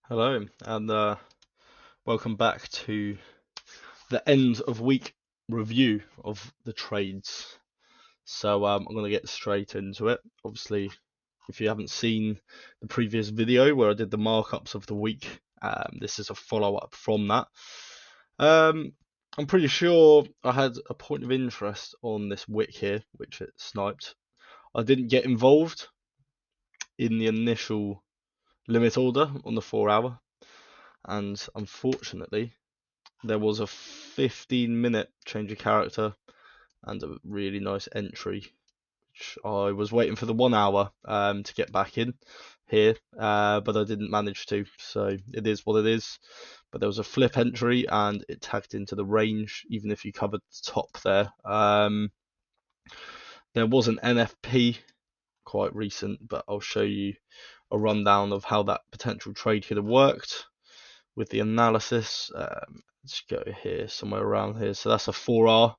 Hello, and welcome back to the end of week review of the trades. I'm going to get straight into it. Obviously, if you haven't seen the previous video where I did the markups of the week, this is a follow-up from that. I'm pretty sure I had a point of interest on this wick here, which it sniped. I didn't get involved in the initial limit order on the 4 hour, and unfortunately there was a 15-minute change of character and a really nice entry, which I was waiting for the 1 hour to get back in here, but I didn't manage to, so it is what it is. But there was a flip entry and it tagged into the range, even if you covered the top there. There was an NFP quite recent, but I'll show you a rundown of how that potential trade could have worked with the analysis. Let's go here, somewhere around here. So that's a 4R.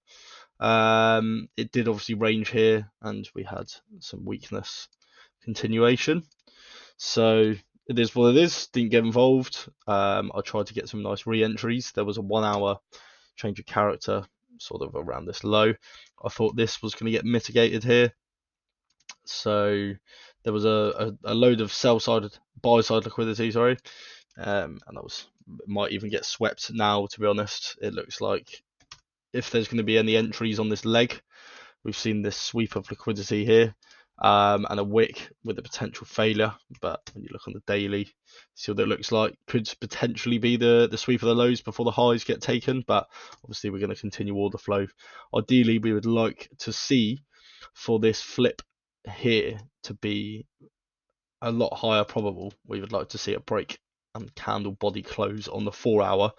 It did obviously range here, and we had some weakness continuation. So it is what it is. Didn't get involved. I tried to get some nice re-entries. There was a 1 hour change of character sort of around this low. I thought this was going to get mitigated here. So there was a load of sell side, buy side liquidity, sorry, and that was might even get swept now. To be honest, it looks like if there's going to be any entries on this leg, we've seen this sweep of liquidity here, and a wick with a potential failure. But when you look on the daily, see what it looks like. Could potentially be the sweep of the lows before the highs get taken. But obviously, we're going to continue order flow. Ideally, we would like to see for this flip here to be a lot higher probable. We would like to see a break and candle body close on the 4 hour,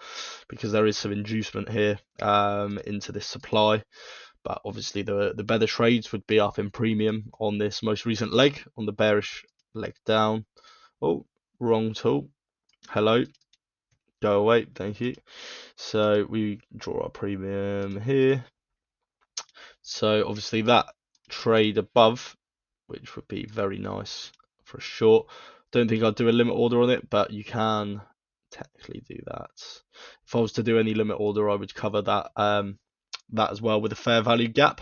because there is some inducement here into this supply. But obviously the better trades would be up in premium on this most recent leg, on the bearish leg down. Oh, wrong tool. Hello, go away, thank you. So we draw our premium here. So obviously that trade above, which would be very nice for a short. Don't think I'd do a limit order on it, but you can technically do that. If I was to do any limit order, I would cover that that as well with a fair value gap,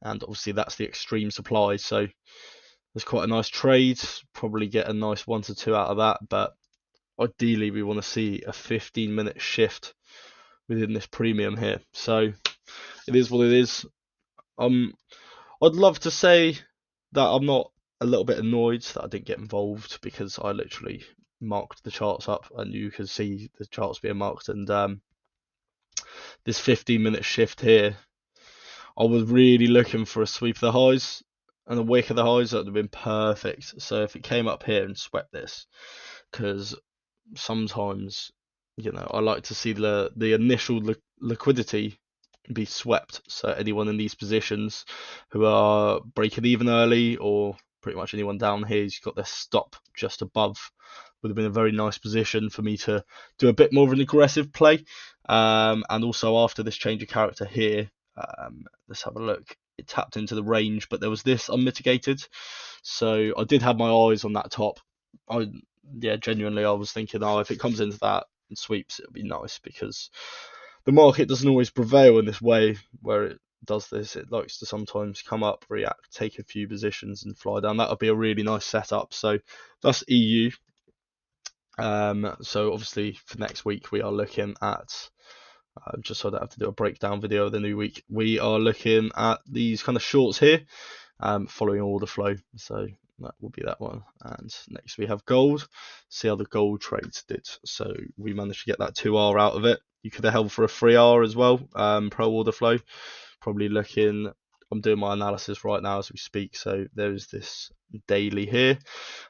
and obviously that's the extreme supply. So there's quite a nice trade. Probably get a nice 1 to 2 out of that, but ideally we want to see a 15-minute shift within this premium here. So it is what it is. I'd love to say that I'm not a little bit annoyed that I didn't get involved, because I literally marked the charts up and you could see the charts being marked, and this 15-minute shift here, I was really looking for a sweep of the highs and a wick of the highs. That would have been perfect. So if it came up here and swept this, because sometimes, I like to see the initial liquidity be swept. So anyone in these positions who are breaking even early, or pretty much anyone down here who's got their stop just above, would have been a very nice position for me to do a bit more of an aggressive play. And also after this change of character here, let's have a look. It tapped into the range, but there was this unmitigated. So I did have my eyes on that top. Genuinely, I was thinking, if it comes into that and sweeps, it'll be nice, because the market doesn't always prevail in this way where it does this. It likes to sometimes come up, react, take a few positions and fly down. That would be a really nice setup. So that's EU. So obviously for next week we are looking at, just so I don't have to do a breakdown video of the new week, we are looking at these kind of shorts here, following order flow. So that will be that one. And next we have gold. See how the gold trades did. So we managed to get that 2R out of it. You could have held for a 3R as well, pro order flow. Probably looking, I'm doing my analysis right now as we speak. So there's this daily here.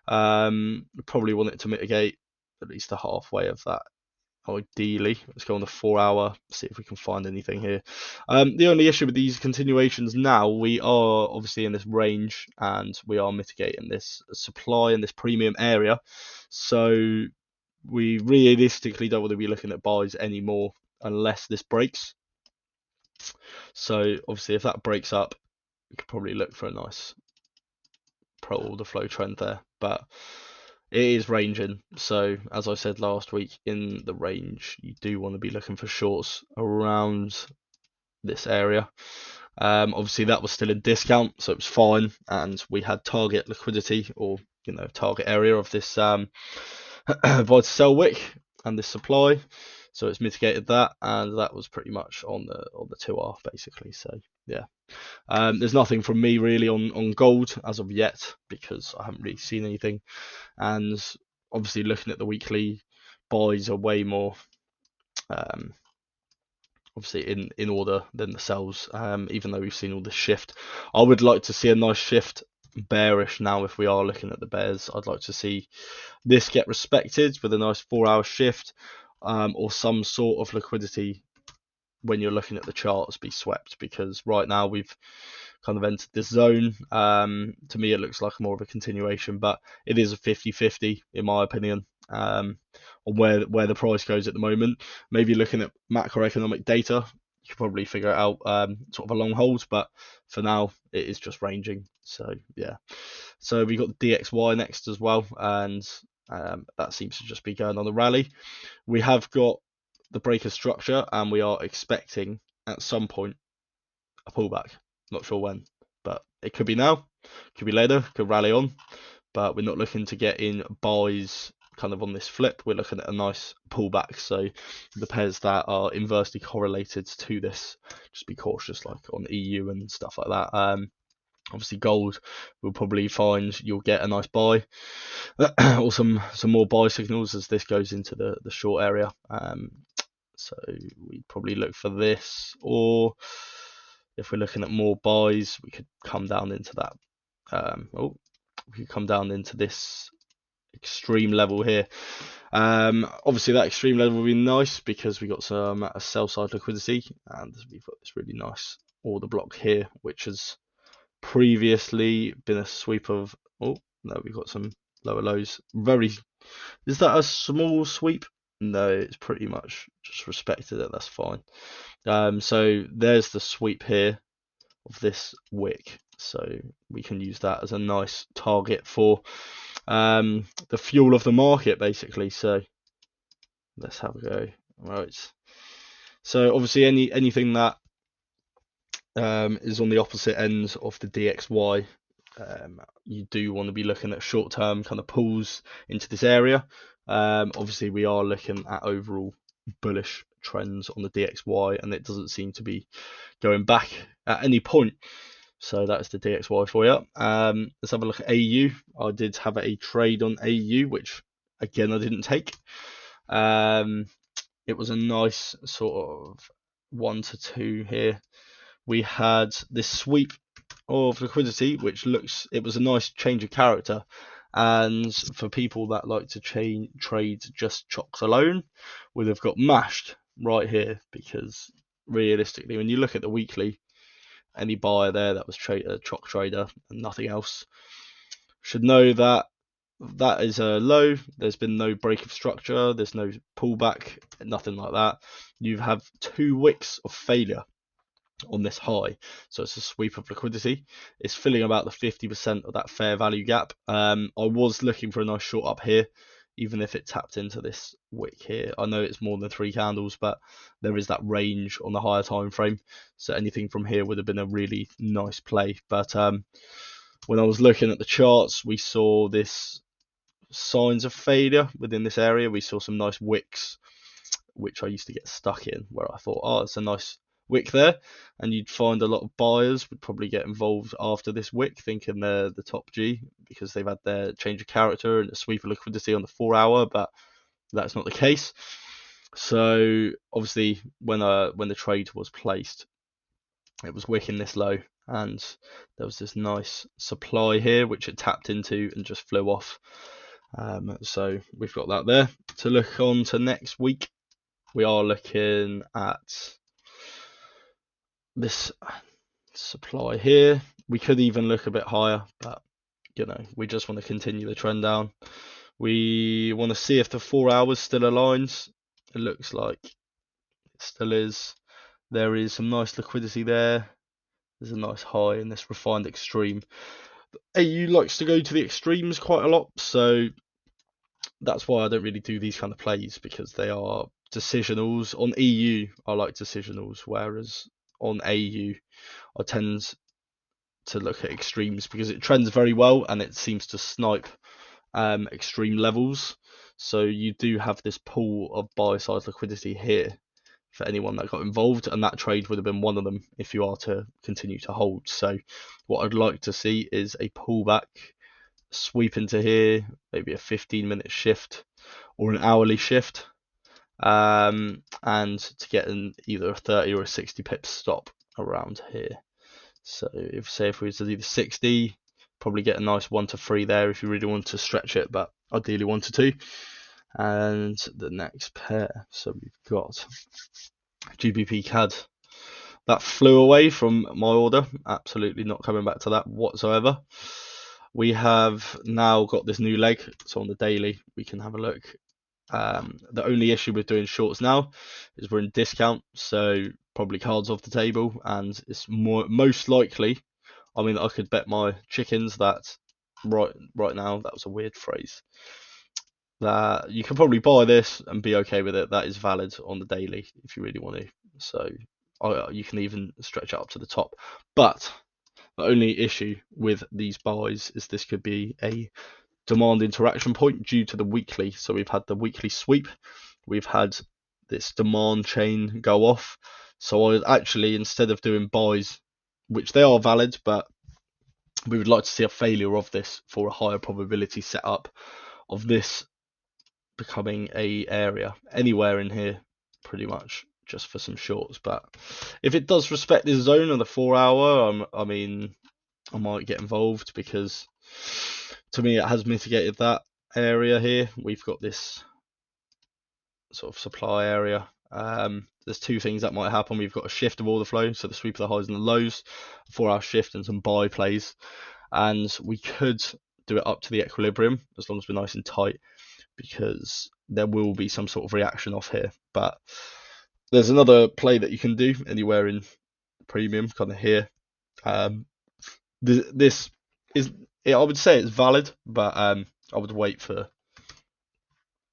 Probably want it to mitigate at least a halfway of that. Ideally, let's go on the 4 hour, see if we can find anything here. The only issue with these continuations now, we are obviously in this range and we are mitigating this supply in this premium area. So we realistically don't want to be looking at buys anymore unless this breaks. So obviously if that breaks up, we could probably look for a nice pro order flow trend there. But it is ranging. So as I said last week, in the range, you do want to be looking for shorts around this area. Obviously that was still in discount, so it was fine, and we had target liquidity, or target area of this buy to sell wick and this supply, so it's mitigated that, and that was pretty much on the 2R basically. So yeah, there's nothing from me really on gold as of yet, because I haven't really seen anything, and obviously looking at the weekly, buys are way more obviously in order than the sells, even though we've seen all this shift. I would like to see a nice shift bearish now. If we are looking at the bears, I'd like to see this get respected with a nice 4-hour shift, or some sort of liquidity when you're looking at the charts be swept, because right now we've kind of entered this zone. To me it looks like more of a continuation, but it is a 50-50 in my opinion, on where the price goes at the moment. Maybe looking at macroeconomic data, you could probably figure it out, sort of a long hold, but for now it is just ranging. So yeah, so we got the DXY next as well, and that seems to just be going on the rally. We have got the breaker structure, and we are expecting at some point a pullback. Not sure when, but it could be now, could be later, could rally on, but we're not looking to get in buys kind of on this flip. We're looking at a nice pullback. So the pairs that are inversely correlated to this, just be cautious, like on EU and stuff like that. Obviously gold will probably find you'll get a nice buy, or some more buy signals as this goes into the short area. So we probably look for this, or if we're looking at more buys, we could come down into that. We could come down into this extreme level here. Obviously that extreme level will be nice because we got some sell side liquidity, and we've got this really nice order block here, which has previously been a sweep of, oh no, we've got some lower lows. Is that a small sweep? No, it's pretty much just respected it. That's fine. So there's the sweep here of this wick, so we can use that as a nice target for the fuel of the market basically. So let's have a go. Right, so obviously anything that is on the opposite end of the DXY, you do want to be looking at short-term kind of pulls into this area. Obviously we are looking at overall bullish trends on the DXY, and it doesn't seem to be going back at any point. So that's the DXY for you. Let's have a look at AU. I did have a trade on AU, which again I didn't take. It was a nice sort of 1 to 2 here. We had this sweep of liquidity, which it was a nice change of character. And for people that like to trade just chocks alone, we'd have got mashed right here, because realistically, when you look at the weekly, any buyer there that was a chock trader and nothing else should know that that is a low. There's been no break of structure, there's no pullback, nothing like that. You have 2 wicks of failure on this high, so it's a sweep of liquidity. It's filling about the 50% of that fair value gap. I was looking for a nice short up here, even if it tapped into this wick here. I know it's more than 3 candles, but there is that range on the higher time frame, so anything from here would have been a really nice play. But when I was looking at the charts, we saw this signs of failure within this area. We saw some nice wicks, which I used to get stuck in, where I thought, oh, it's a nice wick there, and you'd find a lot of buyers would probably get involved after this wick, thinking they're the top G because they've had their change of character and a sweep of liquidity on the 4-hour, but that's not the case. So obviously when the trade was placed, it was wicking this low, and there was this nice supply here which it tapped into and just flew off. So we've got that there. To look on to next week, we are looking at this supply here. We could even look a bit higher, but we just want to continue the trend down. We want to see if the 4 hours still aligns. It looks like it still is. There is some nice liquidity there. There's a nice high in this refined extreme. AU likes to go to the extremes quite a lot, so that's why I don't really do these kind of plays, because they are decisionals. On EU, I like decisionals, whereas on AU, I tend to look at extremes because it trends very well and it seems to snipe extreme levels. So you do have this pool of buy side liquidity here for anyone that got involved, and that trade would have been one of them if you are to continue to hold. So what I'd like to see is a pullback, sweep into here, maybe a 15-minute shift or an hourly shift, and to get either a 30 or a 60 pips stop around here. So if we were to do the 60, probably get a nice 1 to 3 there if you really want to stretch it, but ideally 1 to 2. And the next pair, so we've got GBP CAD. That flew away from my order, absolutely not coming back to that whatsoever. We have now got this new leg, so on the daily we can have a look. The only issue with doing shorts now is we're in discount, so probably cards off the table, and it's most likely, I mean, I could bet my chickens that right now, that was a weird phrase, that you can probably buy this and be okay with it. That is valid on the daily if you really want to. So you can even stretch it up to the top. But the only issue with these buys is this could be a demand interaction point due to the weekly. So we've had the weekly sweep, we've had this demand chain go off. So I would actually, instead of doing buys, which they are valid, but we would like to see a failure of this for a higher probability setup of this becoming a area anywhere in here, pretty much just for some shorts. But if it does respect this zone of the 4 hour, I mean, I might get involved, because to me it has mitigated that area here. We've got this sort of supply area. There's two things that might happen. We've got a shift of order flow, so the sweep of the highs and the lows, 4 hour shift, and some buy plays, and we could do it up to the equilibrium as long as we're nice and tight, because there will be some sort of reaction off here. But there's another play that you can do anywhere in premium, kind of here. This is, I would say it's valid, but I would wait for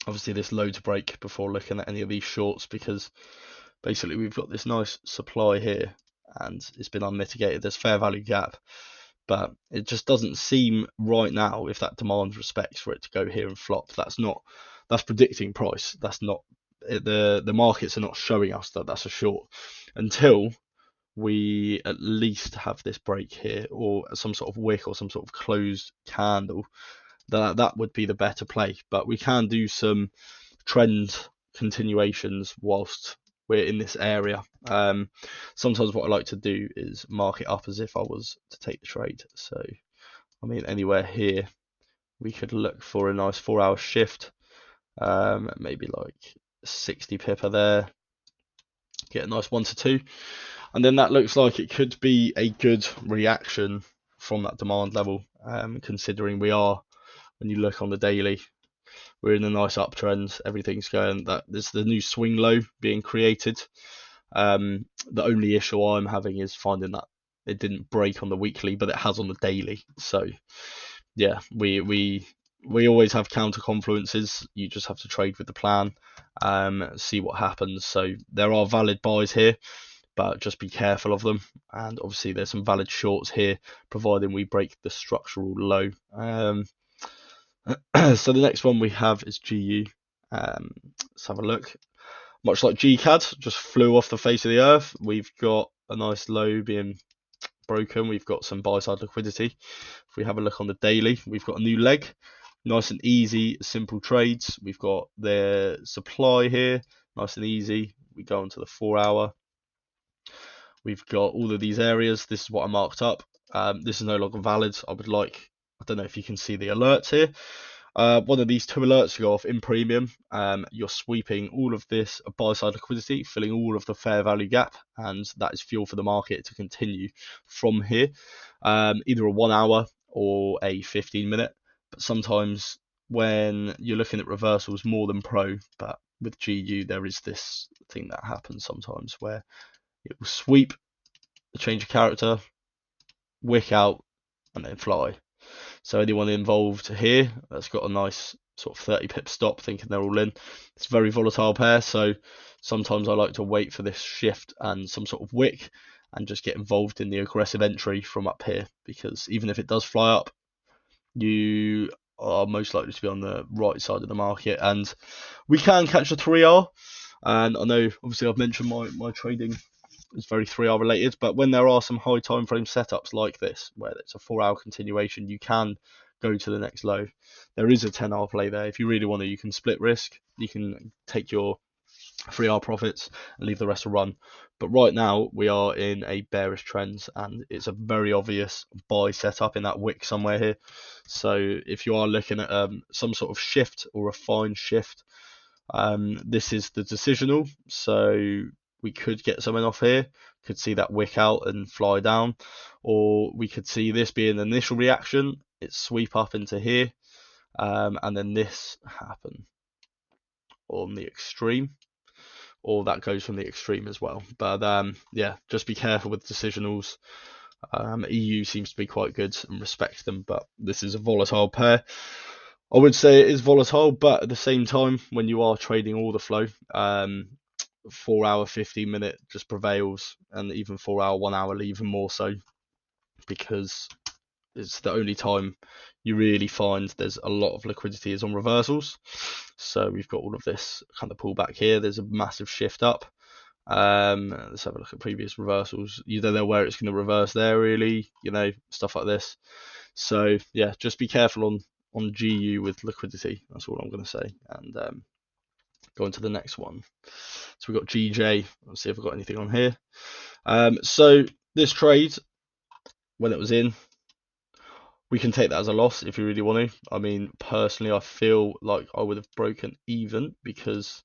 obviously this low to break before looking at any of these shorts, because basically we've got this nice supply here and it's been unmitigated. There's fair value gap, but it just doesn't seem right now, if that demand respects, for it to go here and flop. That's predicting price. That's not, the markets are not showing us that that's a short until we at least have this break here, or some sort of wick, or some sort of closed candle. That would be the better play. But we can do some trend continuations whilst we're in this area. Sometimes what I like to do is mark it up as if I was to take the trade. So I mean, anywhere here we could look for a nice 4 hour shift, maybe like 60 pipper there, get a nice 1 to 2, and then that looks like it could be a good reaction from that demand level, considering we are, when you look on the daily, we're in a nice uptrend, everything's going, that there's the new swing low being created. The only issue I'm having is finding that it didn't break on the weekly, but it has on the daily. So yeah, we always have counter confluences. You just have to trade with the plan, see what happens. So there are valid buys here, but just be careful of them. And obviously there's some valid shorts here, providing we break the structural low. So the next one we have is GU. Let's have a look. Much like GCAD, just flew off the face of the earth. We've got a nice low being broken. We've got some buy side liquidity. If we have a look on the daily, we've got a new leg. Nice and easy, simple trades. We've got the supply here, nice and easy. We go onto the 4 hour. We've got all of these areas. This is what I marked up. This is no longer valid. I don't know if you can see the alerts here. One of these two alerts go off in premium. You're sweeping all of this buy side liquidity, filling all of the fair value gap, and that is fuel for the market to continue from here. Either a 1 hour or a 15-minute. But sometimes when you're looking at reversals more than pro, but with GU there is this thing that happens sometimes where it will sweep, change of character, wick out, and then fly. So anyone involved here that's got a nice sort of 30 pip stop, thinking they're all in. It's a very volatile pair, so sometimes I like to wait for this shift and some sort of wick and just get involved in the aggressive entry from up here, because even if it does fly up, you are most likely to be on the right side of the market, and we can catch a 3R. And I know obviously I've mentioned my trading is very 3R related, but when there are some high time frame setups like this, where it's a 4-hour continuation, you can go to the next low. There is a 10R play there. If you really want to, you can split risk. You can take your 3R profits and leave the rest to run. But right now we are in a bearish trend, and it's a very obvious buy setup in that wick somewhere here. So if you are looking at some sort of shift or a fine shift, this is the decisional. So we could get something off here, could see that wick out and fly down, or we could see this be an initial reaction, it sweep up into here, and then this happen on the extreme, or that goes from the extreme as well. But yeah, just be careful with decisionals. EU seems to be quite good and respect them, but this is a volatile pair. I would say it is volatile, but at the same time, when you are trading all the flow, 4-hour, 15-minute just prevails, and even 4-hour, 1 hour even more so, because it's the only time you really find there's a lot of liquidity is on reversals. So we've got all of this kind of pullback here. There's a massive shift up. Let's have a look at previous reversals. You don't know where it's going to reverse there, really, stuff like this. So yeah, just be careful on GU with liquidity. That's all I'm going to say. And go into the next one. So we've got GJ. Let's see if I've got anything on here. So this trade, when it was in, we can take that as a loss if you really want to. I mean, personally, I feel like I would have broken even, because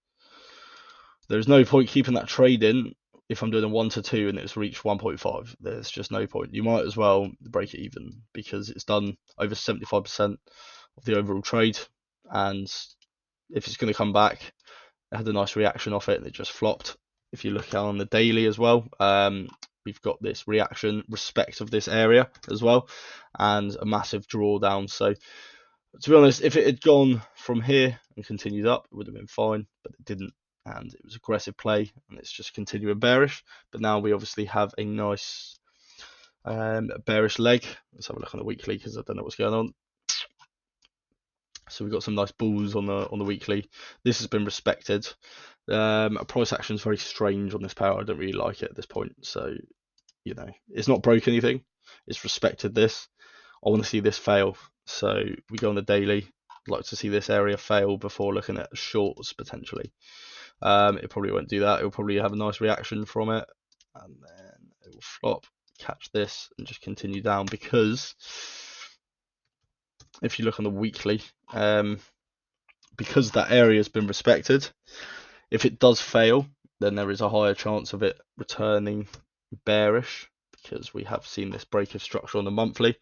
there's no point keeping that trade in if I'm doing a 1 to 2 and it's reached 1.5. There's just no point. You might as well break it even, because it's done over 75% of the overall trade, and if it's going to come back, it had a nice reaction off it and it just flopped. If you look on the daily as well, we've got this reaction, respect of this area as well, and a massive drawdown. So to be honest, if it had gone from here and continued up, it would have been fine, but it didn't, and it was aggressive play, and it's just continuing bearish. But now we obviously have a nice bearish leg. Let's have a look on the weekly, because I don't know what's going on. So we've got some nice bulls on the weekly. This has been respected. Price action is very strange on this pair. I don't really like it at this point. So, it's not broke anything. It's respected this. I want to see this fail. So we go on the daily. I'd like to see this area fail before looking at shorts potentially. It probably won't do that. It'll probably have a nice reaction from it, and then it will flop, catch this, and just continue down, because if you look on the weekly, because that area has been respected, if it does fail, then there is a higher chance of it returning bearish, because we have seen this break of structure on the monthly.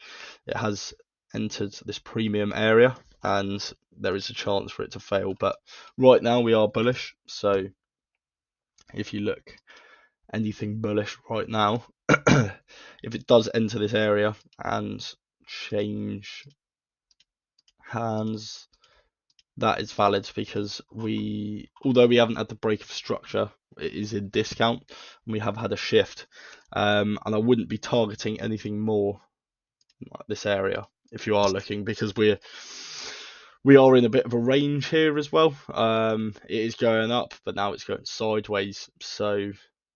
It has entered this premium area, and there is a chance for it to fail. But right now we are bullish. So if you look anything bullish right now, if it does enter this area and change hands, that is valid, because although we haven't had the break of structure, it is in discount, and we have had a shift, and I wouldn't be targeting anything more like this area if you are looking, because we are in a bit of a range here as well. It is going up, but now it's going sideways, so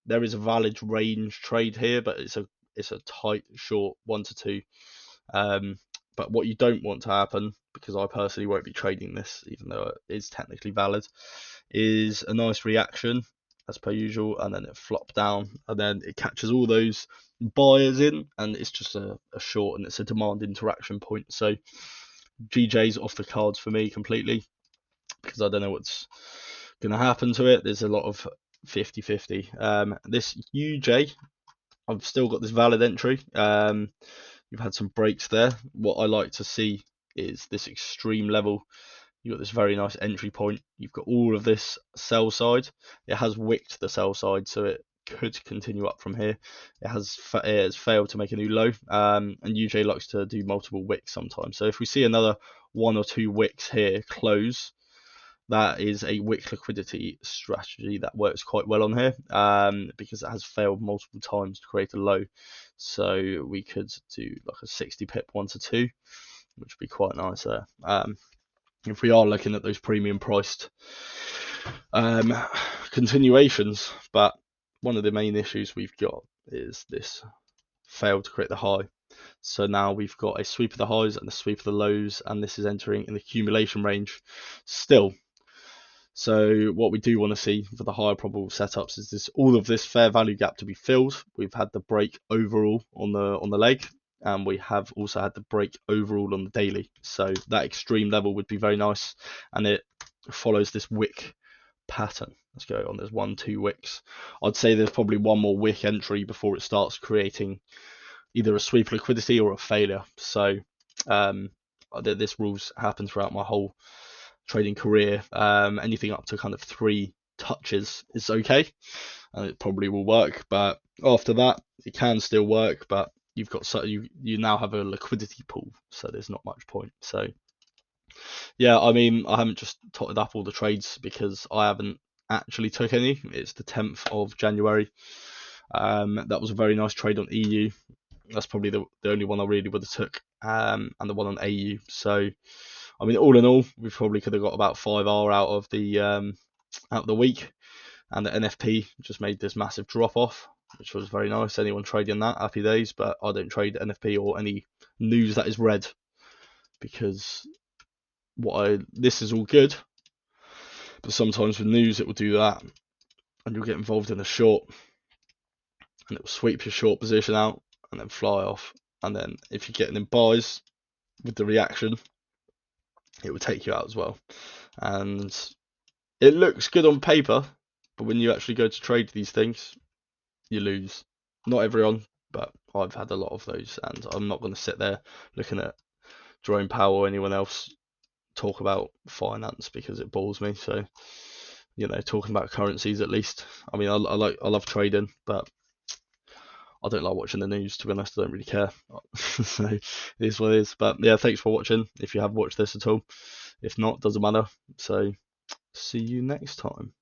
there is a valid range trade here, but it's a tight short 1 to 2. But what you don't want to happen, because I personally won't be trading this, even though it is technically valid, is a nice reaction as per usual, and then it flop down, and then it catches all those buyers in, and it's just a short, and it's a demand interaction point. So GJ's off the cards for me completely, because I don't know what's going to happen to it. There's a lot of 50-50. This UJ, I've still got this valid entry. You've had some breaks there. What I like to see is this extreme level. You've got this very nice entry point. You've got all of this sell side. It has wicked the sell side, so it could continue up from here. It has failed to make a new low, and UJ likes to do multiple wicks sometimes. So if we see another 1 or 2 wicks here close, that is a wick liquidity strategy that works quite well on here, because it has failed multiple times to create a low. So we could do like a 60 pip 1 to 2, which would be quite nice there. If we are looking at those premium priced continuations, but one of the main issues we've got is this failed to create the high. So now we've got a sweep of the highs and a sweep of the lows, and this is entering in the accumulation range still. So what we do want to see for the higher probable setups is this, all of this fair value gap to be filled. We've had the break overall on the leg, and we have also had the break overall on the daily. So that extreme level would be very nice, and it follows this wick pattern. Let's go on. There's 1, 2 wicks. I'd say there's probably one more wick entry before it starts creating either a sweep liquidity or a failure. So this rules happen throughout my whole trading career. Anything up to kind of 3 touches is okay, and it probably will work. But after that, it can still work, but you've got you now have a liquidity pool, so there's not much point. So yeah, I mean, I haven't just totted up all the trades because I haven't actually took any. It's the 10th of January. That was a very nice trade on EU. That's probably the only one I really would have took, and the one on AU. So I mean, all in all, we probably could have got about 5R out of the week, and the NFP just made this massive drop off, which was very nice. Anyone trading that, happy days. But I don't trade NFP or any news that is red, because this is all good, but sometimes with news it will do that, and you'll get involved in a short, and it will sweep your short position out and then fly off. And then if you're getting in buys with the reaction, it will take you out as well. And it looks good on paper, but when you actually go to trade these things, you lose. Not everyone, but I've had a lot of those, and I'm not going to sit there looking at Jerome Powell or anyone else talk about finance because it bores me. So, talking about currencies at least. I mean, I love trading, but I don't like watching the news, to be honest. I don't really care. So it is what it is. But yeah, thanks for watching if you have watched this at all. If not, doesn't matter. So see you next time.